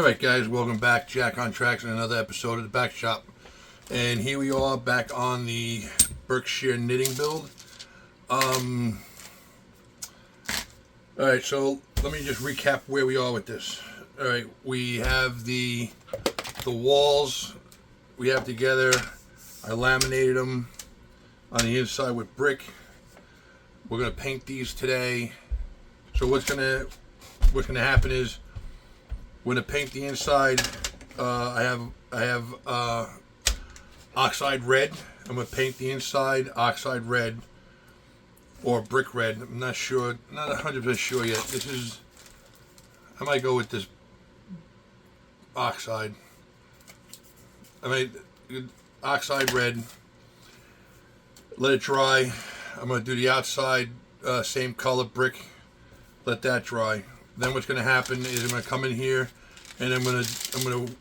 Alright guys, welcome back. Jack on Tracks and another episode of the Back Shop. And here we are back on the Berkshire Knitting build. Alright, so let me just recap where we are with this. Alright, we have the walls we have together. I laminated them on the inside with brick. We're gonna paint these today. So what's gonna happen is we're gonna paint the inside. I have oxide red. I'm gonna paint the inside oxide red or brick red. I'm not sure, not 100% sure yet. I might go with this oxide. Oxide red. Let it dry. I'm gonna do the outside same color brick. Let that dry. Then what's gonna happen is I'm gonna come in here and I'm gonna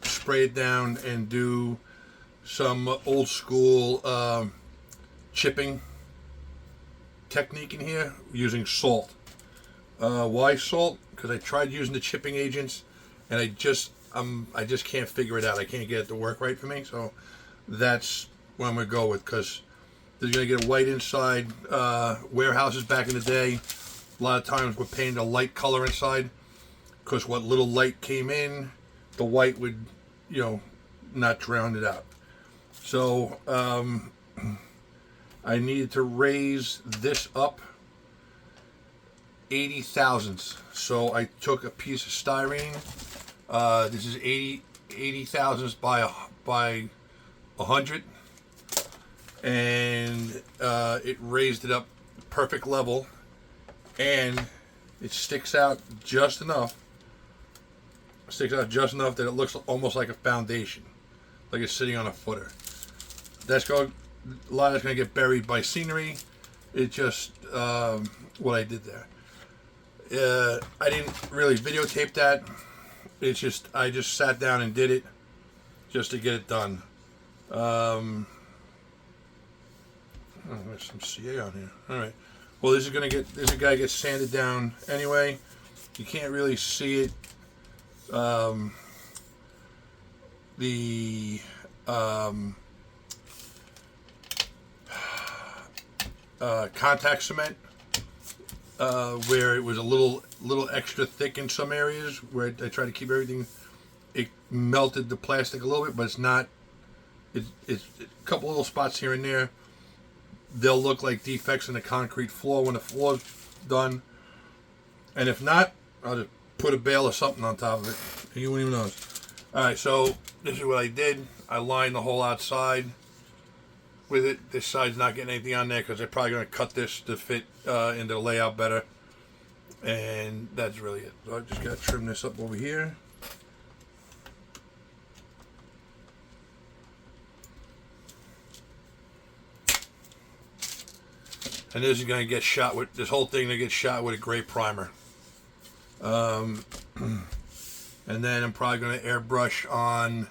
spray it down and do some old school chipping technique in here using salt. Why salt? Because I tried using the chipping agents and I just can't figure it out. I can't get it to work right for me. So that's what I'm gonna go with, because there's gonna get a white inside. Warehouses back in the day, a lot of times we're painting a light color inside, because what little light came in, the white would, not drown it out. So I needed to raise this up 80 thousandths. So I took a piece of styrene. This is 80 thousandths by 100, and it raised it up perfect level, and it sticks out just enough. That it looks almost like a foundation, like it's sitting on a footer. A lot of that's going to get buried by scenery. It's just what I did there. I didn't really videotape that. I just sat down and did it just to get it done. There's some CA on here. All right. Well, this is going to get sanded down anyway. You can't really see it. The contact cement, where it was a little extra thick in some areas, where I tried to keep everything, it melted the plastic a little bit, but it's not. It's a couple little spots here and there. They'll look like defects in the concrete floor when the floor's done, and if not, I'll just put a bale or something on top of it. You won't even notice. Alright, so this is what I did. I lined the whole outside with it. This side's not getting anything on there because they're probably going to cut this to fit into the layout better. And that's really it. So I just got to trim this up over here. And this is going to get shot with, this whole thing to get shot with a gray primer. And then I'm probably going to airbrush on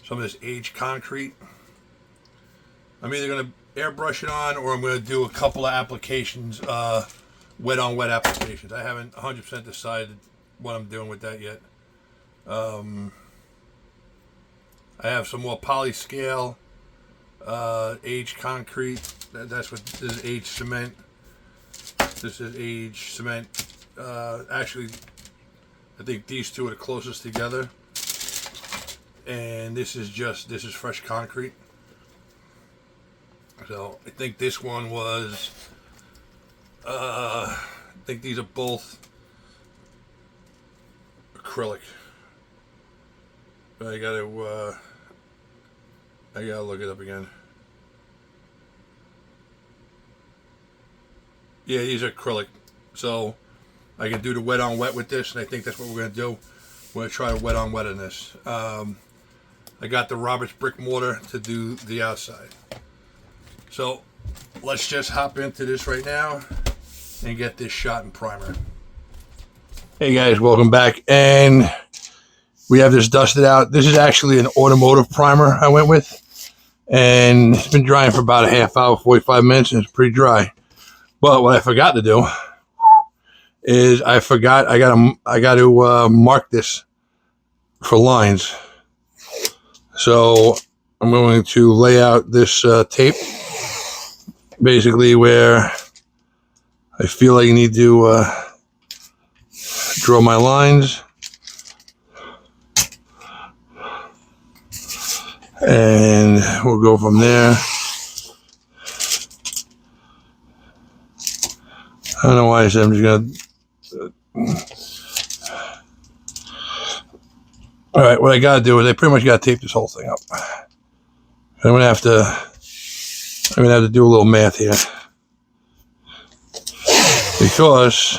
some of this aged concrete. I'm either going to airbrush it on, or I'm going to do a couple of applications, wet on wet applications. I haven't 100% decided what I'm doing with that yet. I have some more PolyScale, aged concrete. That's what this is, aged cement. This is aged cement. Actually, I think these two are the closest together, and this is fresh concrete. So I think this one was, I think these are both acrylic. But I gotta look it up again. Yeah, these are acrylic. So I can do the wet on wet with this, and I think that's what we're going to do. We're going to try to wet on wet on this. I got the Roberts brick mortar to do the outside. So let's just hop into this right now and get this shot in primer. Hey guys, welcome back. And we have this dusted out. This is actually an automotive primer I went with. And it's been drying for about a half hour, 45 minutes, and it's pretty dry. But what I forgot to do is I got to mark this for lines. So I'm going to lay out this tape basically where I feel like I need to draw my lines. And we'll go from there. I don't know why I said I'm just gonna. All right, what I gotta do is I pretty much gotta tape this whole thing up. I'm gonna have to do a little math here because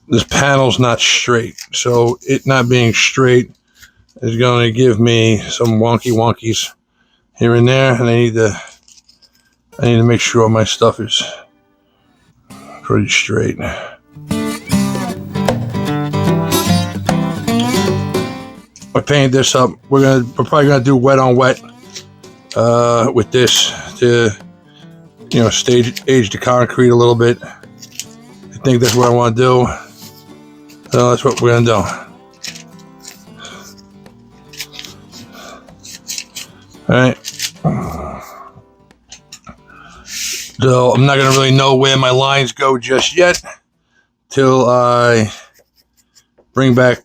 this panel's not straight. So it not being straight is going to give me some wonkies here and there, and I need to make sure my stuff is pretty straight. I painted this up. We're probably gonna do wet on wet with this to age the concrete a little bit. I think that's what I want to do. So that's what we're gonna do. All right. So I'm not gonna really know where my lines go just yet till I bring back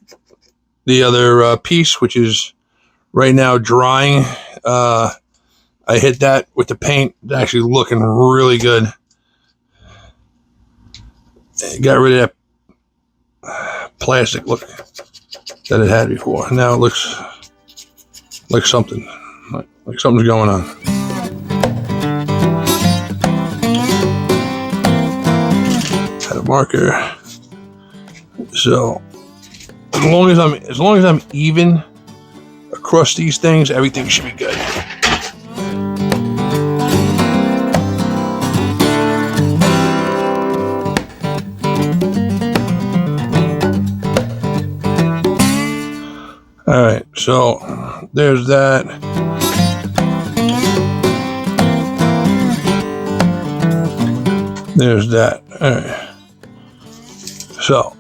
the other piece, which is right now drying. I hit that with the paint. It's actually looking really good. Got rid of that plastic look that it had before. Now it looks like something. Like something's going on. Had a marker. So as long as I'm even across these things, everything should be good. All right, so there's that. There's that. All right. So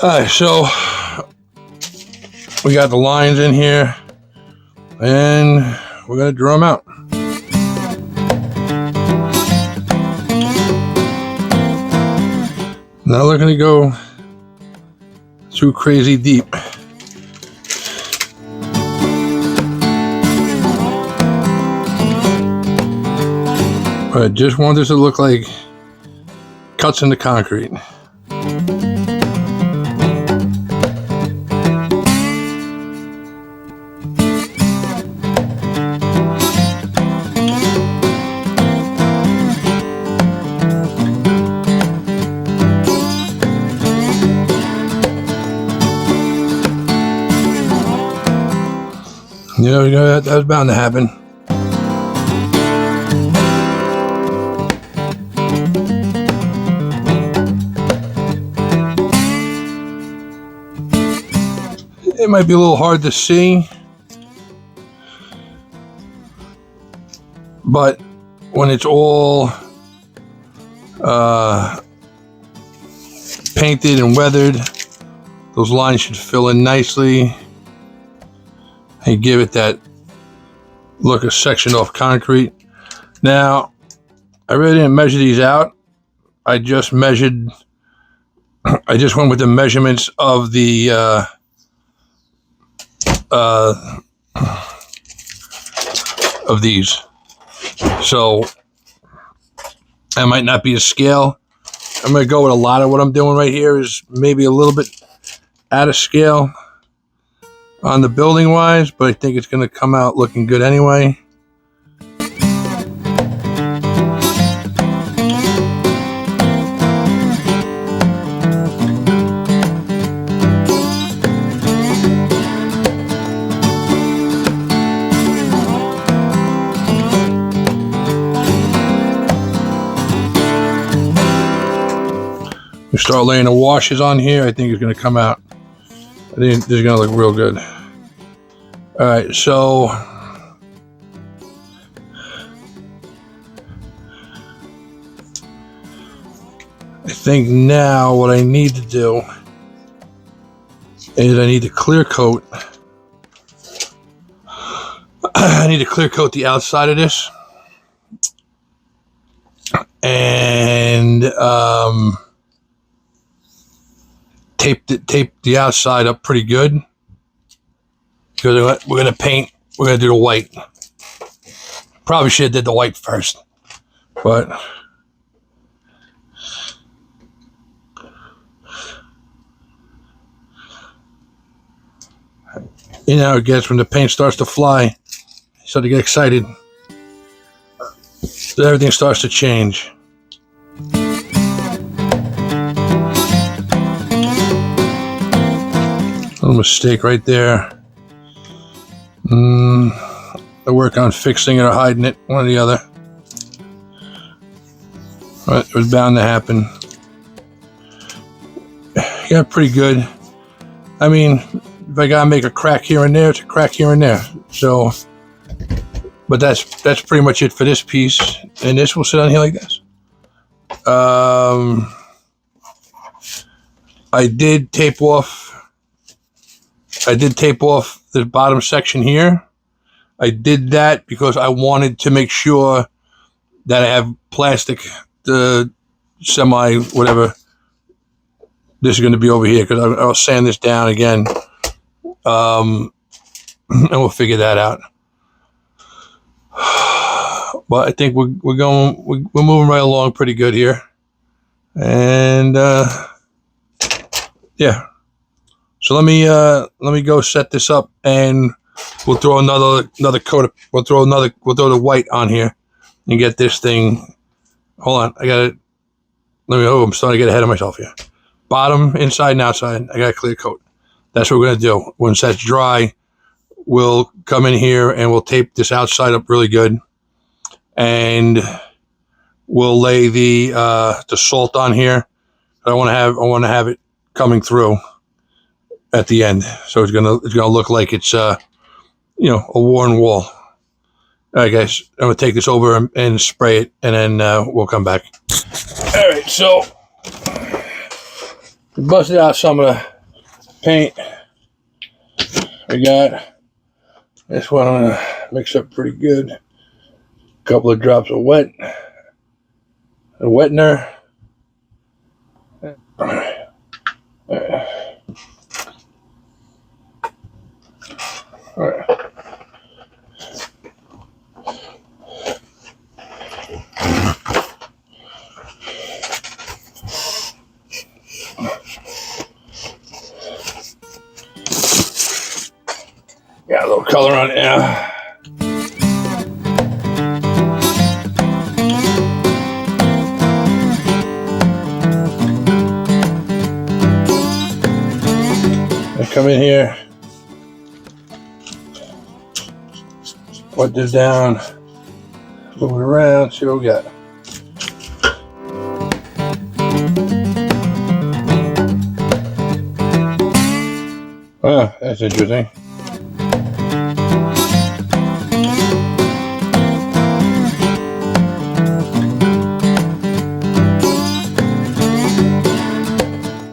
alright, so we got the lines in here and we're gonna draw them out. Not looking to go too crazy deep. But I just want this to look like cuts in the concrete. You know that was bound to happen. It might be a little hard to see, but when it's all painted and weathered, those lines should fill in nicely and give it that look of section off concrete. Now, I really didn't measure these out. I just measured I just went with the measurements of the of these. So I might not be a scale. I'm going to go with a lot of what I'm doing right here is maybe a little bit out of scale on the building wise, but I think it's going to come out looking good anyway. We start laying the washes on here. I think it's going to come out. I think this is going to look real good. All right, so I think now what I need to do is I need to clear coat. I need to clear coat the outside of this, and tape the outside up pretty good, because we're gonna paint. We're gonna do the white. Probably should have did the white first, but you know it gets when the paint starts to fly. So to get excited, so everything starts to change. Little mistake right there. I work on fixing it or hiding it, one or the other. But it was bound to happen. Yeah, pretty good. I mean, if I gotta make a crack here and there, it's a crack here and there. So, but that's pretty much it for this piece. And this will sit on here like this. I did tape off the bottom section here. I did that because I wanted to make sure that I have plastic, the semi, whatever. This is going to be over here because I'll sand this down again. And we'll figure that out. But I think we're moving right along pretty good here. And yeah. So let me go set this up, and we'll throw another coat. We'll throw the white on here and get this thing. Hold on, I got it. I'm starting to get ahead of myself here. Bottom, inside, and outside. I got a clear coat. That's what we're gonna do. Once that's dry, we'll come in here and we'll tape this outside up really good, and we'll lay the salt on here. I want to have it coming through at the end, so it's gonna look like it's a worn wall. All right, guys, I'm gonna take this over and spray it, and then we'll come back. All right, so we busted out some of the paint. I got this one. I'm gonna mix up pretty good. A couple of drops of a wettener. All right. All right. Got a little color on it now. I come in here, put this down, move it around, see what we got. Oh, that's interesting.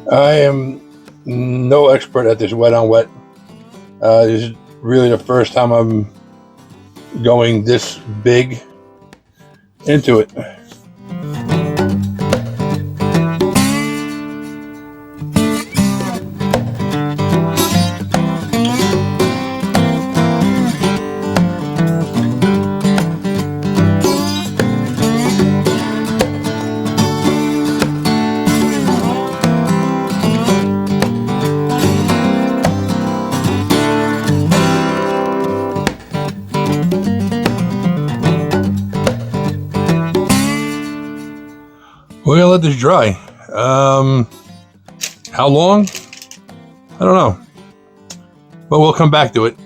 I am no expert at this wet on wet. This is really the first time I'm going this big into it. We're gonna let this dry. How long? I don't know, but we'll come back to it.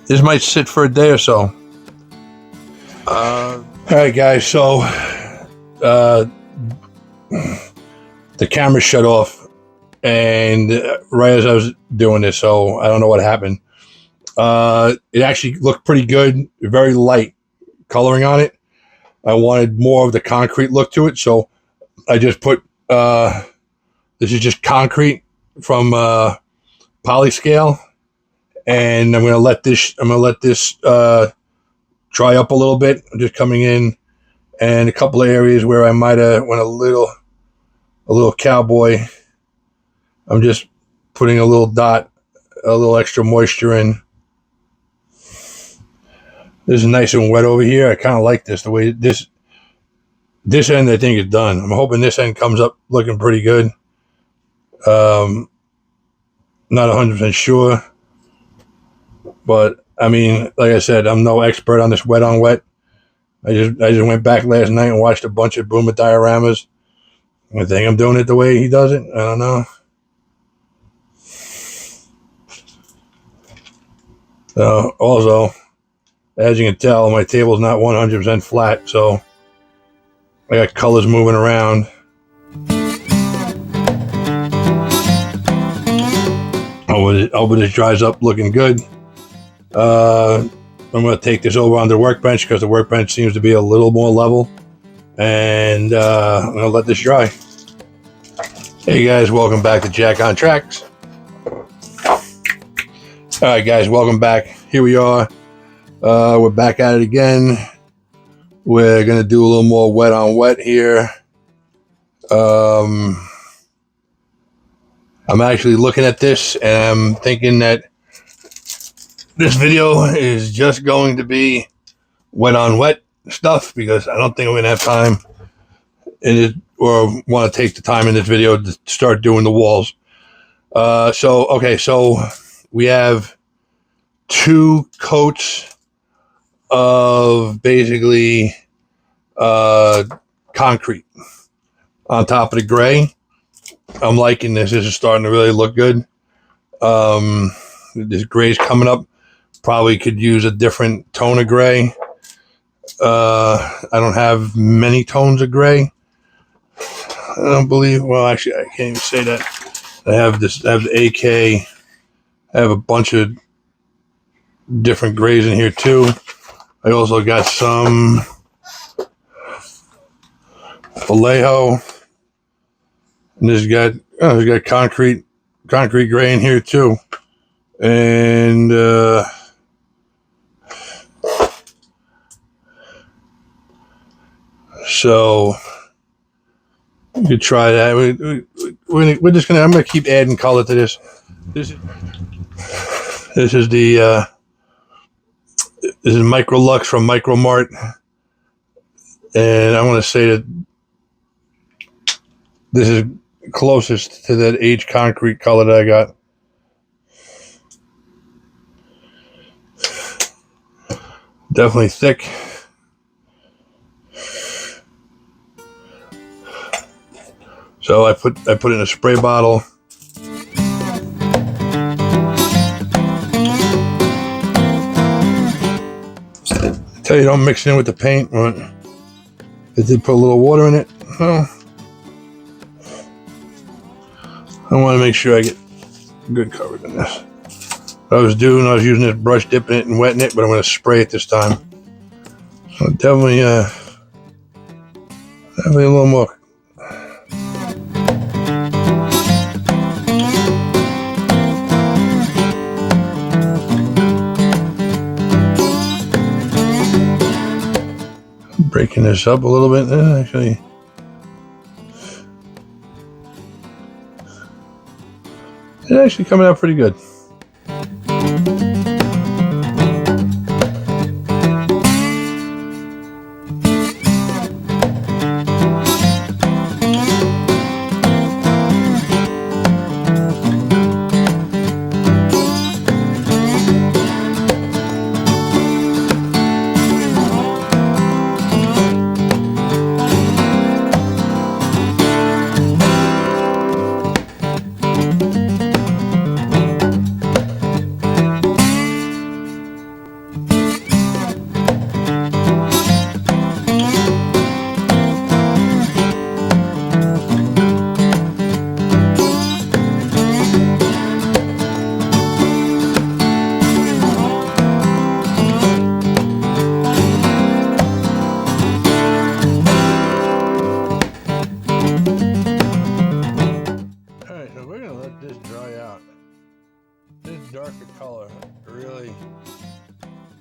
This might sit for a day or so. All right, guys. So the camera shut off, and right as I was doing this, so I don't know what happened. It actually looked pretty good. Very light coloring on it. I wanted more of the concrete look to it, so I just put this is just concrete from PolyScale, and I'm gonna let this dry up a little bit. I'm just coming in, and a couple of areas where I might have went a little cowboy. I'm just putting a little dot, a little extra moisture in. This is nice and wet over here. I kind of like this, the way this end I think is done. I'm hoping this end comes up looking pretty good. Not 100% sure, but I mean, like I said, I'm no expert on this wet on wet. I just went back last night and watched a bunch of Boomer dioramas. I think I'm doing it the way he does it. I don't know. Also, as you can tell, my table's not 100% flat, so I got colors moving around. Hope this dries up looking good. I'm going to take this over on the workbench because the workbench seems to be a little more level. And I'm going to let this dry. Hey guys, welcome back to Jack on Tracks. Alright guys, welcome back. Here we are. We're back at it again. We're going to do a little more wet on wet here. I'm actually looking at this and I'm thinking that this video is just going to be wet on wet stuff because I don't think I'm going to have time in it or want to take the time in this video to start doing the walls. So we have 2 coats of basically concrete on top of the gray. I'm liking this. This is starting to really look good. This gray's coming up. Probably could use a different tone of gray. I don't have many tones of gray. I don't believe. Well, actually, I can't even say that. I have the AK. I have a bunch of different grays in here too. I also got some Vallejo. And this got concrete gray in here too. And so you could try that. We're just gonna. I'm gonna keep adding color to this. This is the this is Micro Lux from Micro Mart, and I want to say that this is closest to that H concrete color that I got. Definitely thick. So I put it in a spray bottle. I tell you, don't mix it in with the paint. But I did put a little water in it. Well, I want to make sure I get good coverage in this. What I was using this brush, dipping it and wetting it, but I'm going to spray it this time. So definitely a little more. Breaking this up a little bit. Actually, it's actually coming out pretty good. darker color really,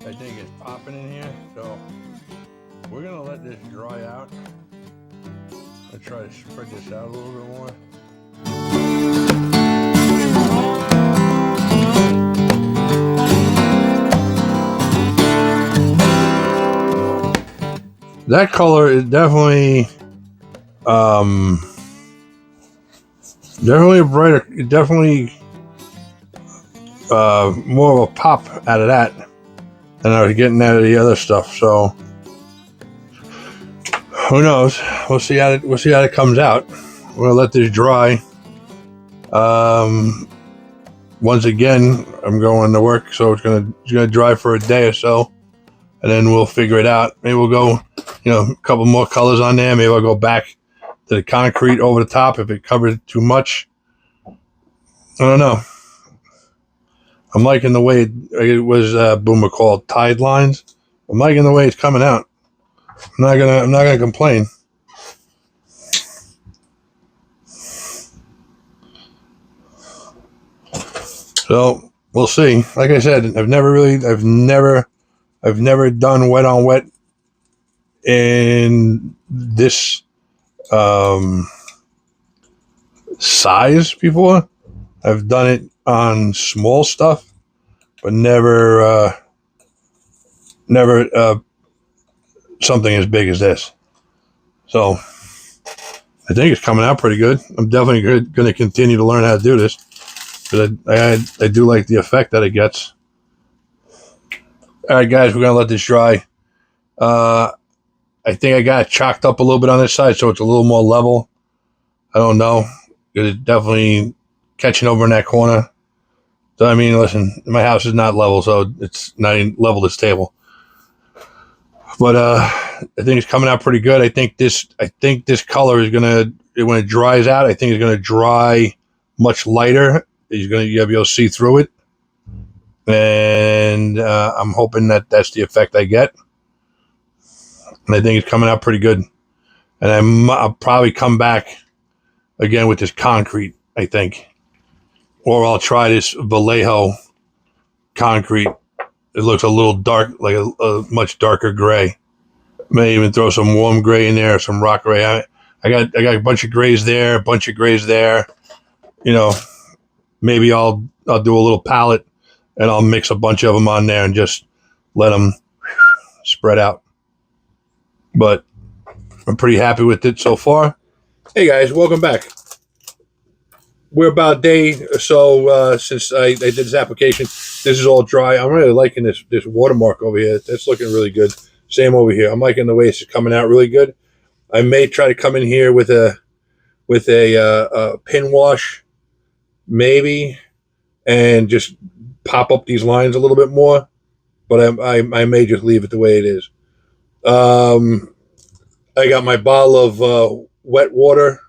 I think, is popping in here. So we're gonna let this dry out. I'll try to spread this out a little bit more. That color is definitely definitely a brighter, definitely more of a pop out of that than I was getting out of the other stuff. So who knows? We'll see how it comes out. We're gonna let this dry. Once again, I'm going to work, so it's gonna dry for a day or so, and then we'll figure it out. Maybe we'll go, a couple more colors on there. Maybe I'll go back to the concrete over the top if it covers it too much. I don't know. I'm liking the way it was Boomer called tide lines. I'm liking the way it's coming out. I'm not gonna complain. So we'll see. Like I said, I've never done wet on wet in this size before. I've done it on small stuff, but never something as big as this. So I think it's coming out pretty good. I'm definitely going to continue to learn how to do this, because I do like the effect that it gets. All right, guys, we're going to let this dry. I think I got it chalked up a little bit on this side, so it's a little more level. I don't know. It's definitely catching over in that corner. So, I mean, listen, my house is not level, so it's not even level this table. But I think it's coming out pretty good. I think this color is gonna, when it dries out, I think it's gonna dry much lighter. You'll be able to see through it, and I'm hoping that that's the effect I get. And I think it's coming out pretty good. And I'll probably come back again with this concrete, I think, or I'll try this Vallejo concrete. It looks a little dark, like a much darker gray. May even throw some warm gray in there, some rock gray. I got a bunch of grays there, a bunch of grays there. Maybe I'll do a little palette, and I'll mix a bunch of them on there and just let them spread out. But I'm pretty happy with it so far. Hey guys, welcome back. We're about a day or so since I did this application. This is all dry. I'm really liking this watermark over here. That's looking really good. Same over here. I'm liking the way it's coming out really good. I may try to come in here with a pin wash, maybe, and just pop up these lines a little bit more. But I may just leave it the way it is. I got my bottle of wet water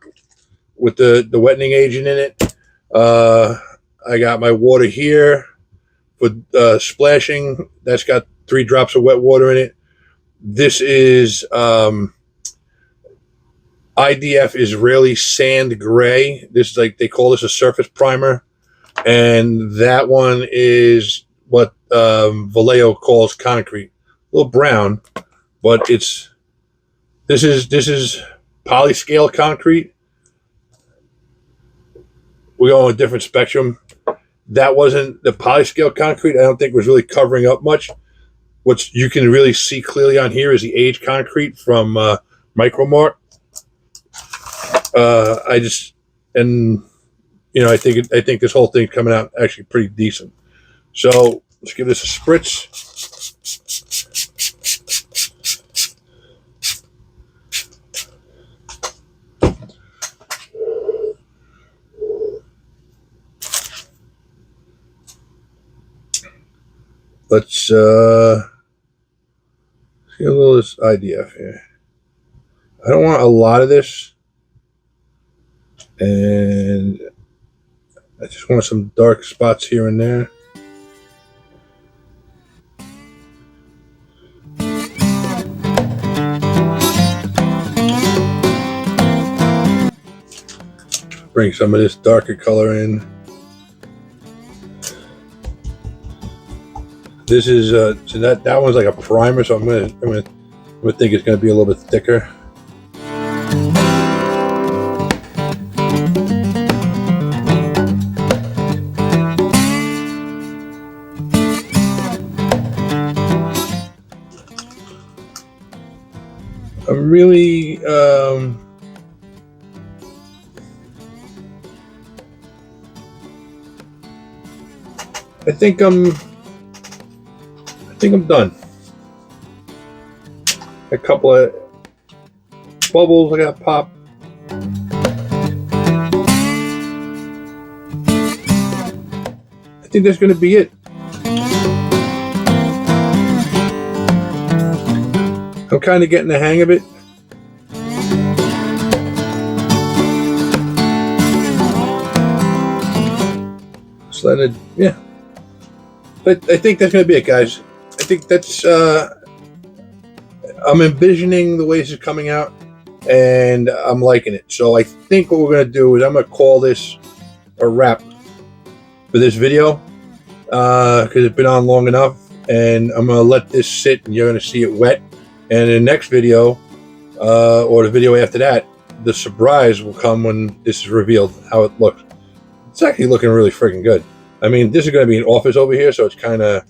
with the wetting agent in it. I got my water here for splashing. That's got 3 drops of wet water in it. This is IDF Israeli Sand Gray. This is like, they call this a surface primer. And that one is what Vallejo calls concrete. A little brown, but this is PolyScale concrete. We're going with a different spectrum. That wasn't the PolyScale concrete. I don't think was really covering up much. What you can really see clearly on here is the aged concrete from Micromark. I think this whole thing's coming out actually pretty decent. So let's give this a spritz. Let's see a little of this IDF here. I don't want a lot of this, and I just want some dark spots here and there. Bring some of this darker color in. This is so that one's like a primer, so I'm gonna think it's gonna be a little bit thicker. I'm really I think I'm done. A couple of bubbles I got popped. I think that's going to be it. I'm kind of getting the hang of it. Just let it, yeah. But I think that's going to be it, guys. I think that's, I'm envisioning the way this is coming out, and I'm liking it. So I think what we're going to do is I'm going to call this a wrap for this video, because it's been on long enough, and I'm going to let this sit, and you're going to see it wet. And in the next video, or the video after that, the surprise will come when this is revealed, how it looks. It's actually looking really freaking good. I mean, this is going to be an office over here, so it's kind of,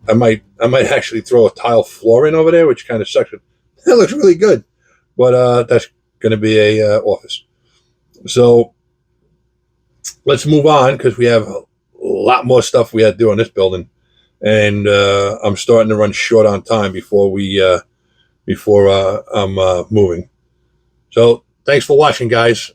I might actually throw a tile floor in over there, which kind of sucks. That looks really good, but that's going to be a office. So let's move on, because we have a lot more stuff we had to do on this building, and I'm starting to run short on time before I'm moving. So thanks for watching, guys.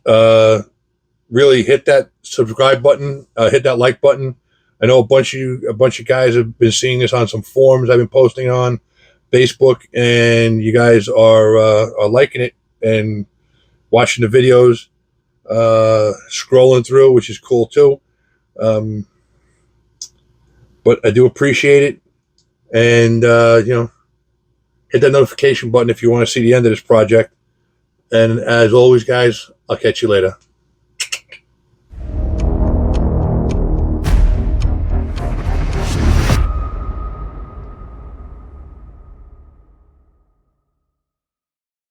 Really hit that subscribe button, hit that like button. I know a bunch of guys have been seeing this on some forums I've been posting on Facebook, and you guys are liking it and watching the videos, scrolling through, which is cool too. But I do appreciate it, and hit that notification button if you want to see the end of this project. And as always, guys, I'll catch you later.